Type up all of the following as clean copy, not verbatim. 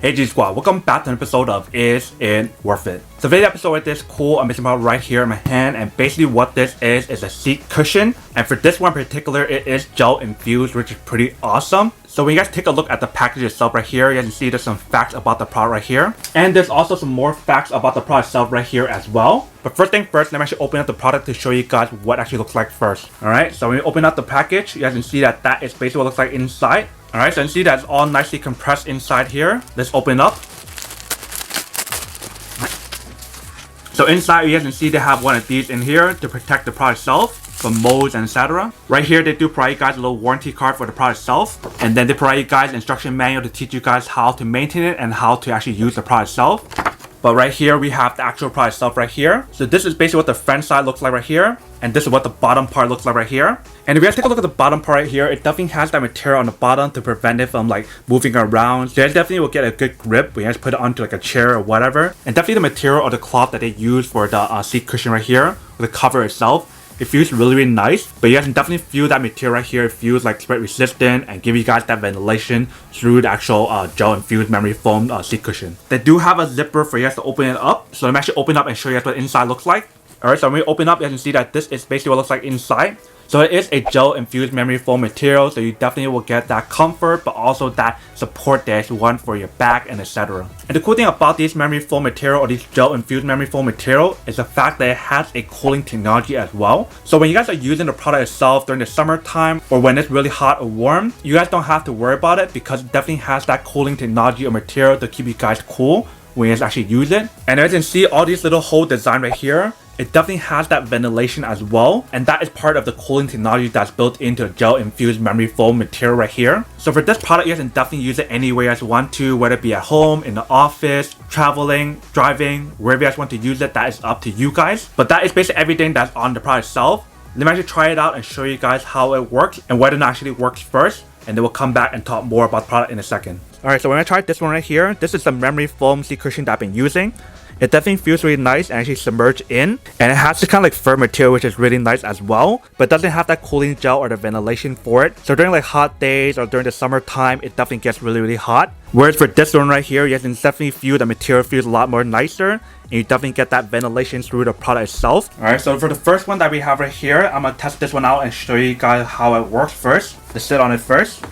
Hey G Squad, welcome back to an episode of Is It Worth It? So today's episode with this cool amazing product right here in my hand, and basically what this is a seat cushion, and for this one in particular it is gel infused, which is pretty awesome. So when you guys take a look at the package itself right here, you guys can see there's some facts about the product right here, and there's also some more facts about the product itself right here as well. But first thing first, let me actually open up the product to show you guys what it actually looks like first. Alright, so when you open up the package, you guys can see that is basically what it looks like inside. Alright, so you can see that it's all nicely compressed inside here. Let's open it up. So inside you guys can see they have one of these in here to protect the product itself from molds and etc. Right here they do provide you guys a little warranty card for the product itself, and then they provide you guys an instruction manual to teach you guys how to maintain it and how to actually use the product itself. But right here we have the actual product itself right here. So this is basically what the front side looks like right here, and this is what the bottom part looks like right here. And if you guys take a look at the bottom part right here, it definitely has that material on the bottom to prevent it from like moving around. So you guys definitely will get a good grip when you guys put it onto like a chair or whatever. And definitely the material or the cloth that they use for the seat cushion right here, or the cover itself, it feels really nice. But you guys can definitely feel that material right here. It feels like sweat resistant and give you guys that ventilation through the actual gel infused memory foam seat cushion. They do have a zipper for you guys to open it up. So let me actually open it up and show you guys what the inside looks like. Alright, so when we open up, you guys can see that this is basically what it looks like inside. So it is a gel infused memory foam material, so you definitely will get that comfort, but also that support that you want for your back and etc. And the cool thing about this memory foam material, or this gel infused memory foam material, is the fact that it has a cooling technology as well. So when you guys are using the product itself during the summertime, or when it's really hot or warm, you guys don't have to worry about it because it definitely has that cooling technology or material to keep you guys cool when you guys actually use it. And as you can see, all these little hole design right here, it definitely has that ventilation as well, and that is part of the cooling technology that's built into the gel infused memory foam material right here. So for this product, you guys can definitely use it anywhere you guys want to, whether it be at home, in the office, traveling, driving, wherever you guys want to use it. That is up to you guys, but that is basically everything that's on the product itself. Let me actually try it out and show you guys how it works and whether it actually works first, and then we'll come back and talk more about the product in a second. Alright, so when I tried this one right here, this is the memory foam seat cushion that I've been using. It definitely feels really nice and actually submerged in, and it has this kind of like fur material, which is really nice as well, but it doesn't have that cooling gel or the ventilation for it. So during like hot days or during the summertime, it definitely gets really hot. Whereas for this one right here, you guys can definitely feel the material feels a lot more nicer, and you definitely get that ventilation through the product itself. Alright, so for the first one that we have right here, I'm gonna test this one out and show you guys how it works first. Let's sit on it first.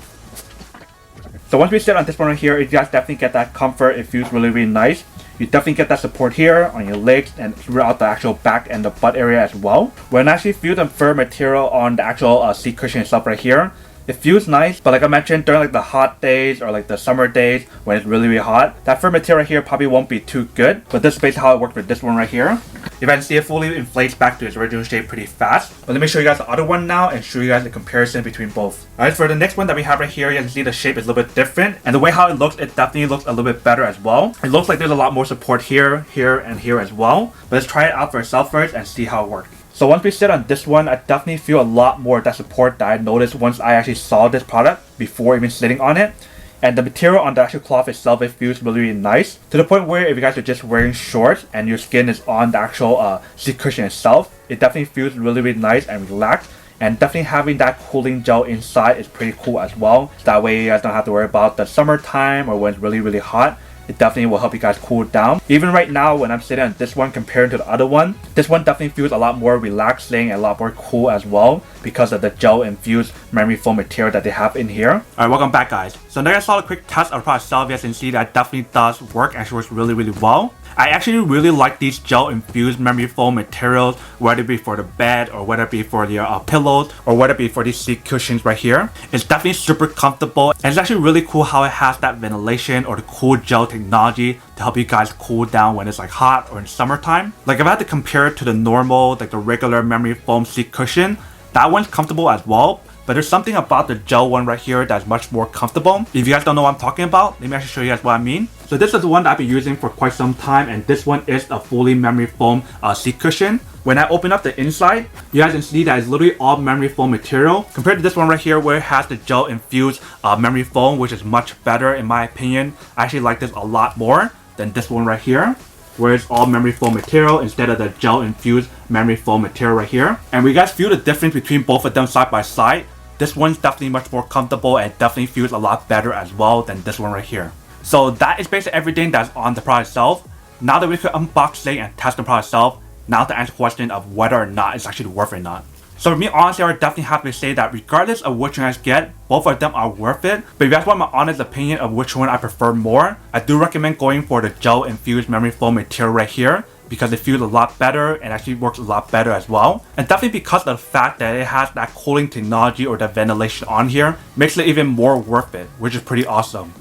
So once we sit on this one right here, you guys definitely get that comfort. It feels really nice. You definitely get that support here on your legs and throughout the actual back and the butt area as well. When I actually feel the fur material on the actual seat cushion itself right here, it feels nice, but like I mentioned, during like the hot days or like the summer days when it's really hot, that fur material here probably won't be too good. But this is basically how it works with this one right here. If I can see, it fully inflates back to its original shape pretty fast. But let me show you guys the other one now and show you guys the comparison between both. Alright, for the next one that we have right here, you can see the shape is a little bit different, and the way how it looks, it definitely looks a little bit better as well. It looks like there's a lot more support here, and here as well. But let's try it out for itself first and see how it works. So once we sit on this one, I definitely feel a lot more of that support that I noticed once I actually saw this product before even sitting on it. And the material on the actual cloth itself, it feels really nice, to the point where if you guys are just wearing shorts and your skin is on the actual seat cushion itself, it definitely feels really nice and relaxed. And definitely having that cooling gel inside is pretty cool as well. So that way you guys don't have to worry about the summertime or when it's really hot. It definitely will help you guys cool down. Even right now when I'm sitting on this one compared to the other one, this one definitely feels a lot more relaxing and a lot more cool as well because of the gel infused memory foam material that they have in here. Alright, welcome back guys. So now I saw a quick test of the product itself. You can see that it definitely does work and works really well. I actually really like these gel infused memory foam materials, whether it be for the bed or whether it be for your pillows or whether it be for these seat cushions right here. It's definitely super comfortable, and it's actually really cool how it has that ventilation or the cool gel technology to help you guys cool down when it's like hot or in summertime. Like if I had to compare it to the normal, like the regular memory foam seat cushion, that one's comfortable as well. But there's something about the gel one right here that's much more comfortable. If you guys don't know what I'm talking about, let me actually show you guys what I mean. So this is the one that I've been using for quite some time, and this one is a fully memory foam seat cushion. When I open up the inside, you guys can see that it's literally all memory foam material compared to this one right here where it has the gel infused memory foam, which is much better in my opinion. I actually like this a lot more than this one right here, where it's all memory foam material instead of the gel infused memory foam material right here. And we guys feel the difference between both of them side by side. This one's definitely much more comfortable and definitely feels a lot better as well than this one right here. So that is basically everything that's on the product itself. Now that we could unbox it and test the product itself, now to answer the question of whether or not it's actually worth it or not. So for me, honestly, I would definitely have to say that regardless of which one you guys get, both of them are worth it. But if you guys want my honest opinion of which one I prefer more, I do recommend going for the gel infused memory foam material right here, because it feels a lot better and actually works a lot better as well. And definitely because of the fact that it has that cooling technology or the ventilation on here, makes it even more worth it, which is pretty awesome.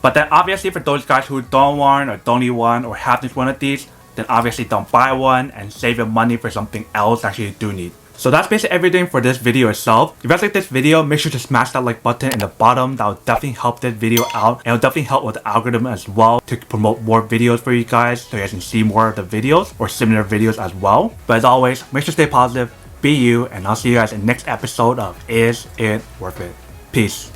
But then obviously for those guys who don't want or don't need one or have just one of these, then obviously don't buy one and save your money for something else actually you do need. So that's basically everything for this video itself. If you guys like this video, make sure to smash that like button in the bottom. That will definitely help this video out, and it'll definitely help with the algorithm as well to promote more videos for you guys so you guys can see more of the videos or similar videos as well. But as always, make sure to stay positive, be you, and I'll see you guys in the next episode of Is It Worth It? Peace.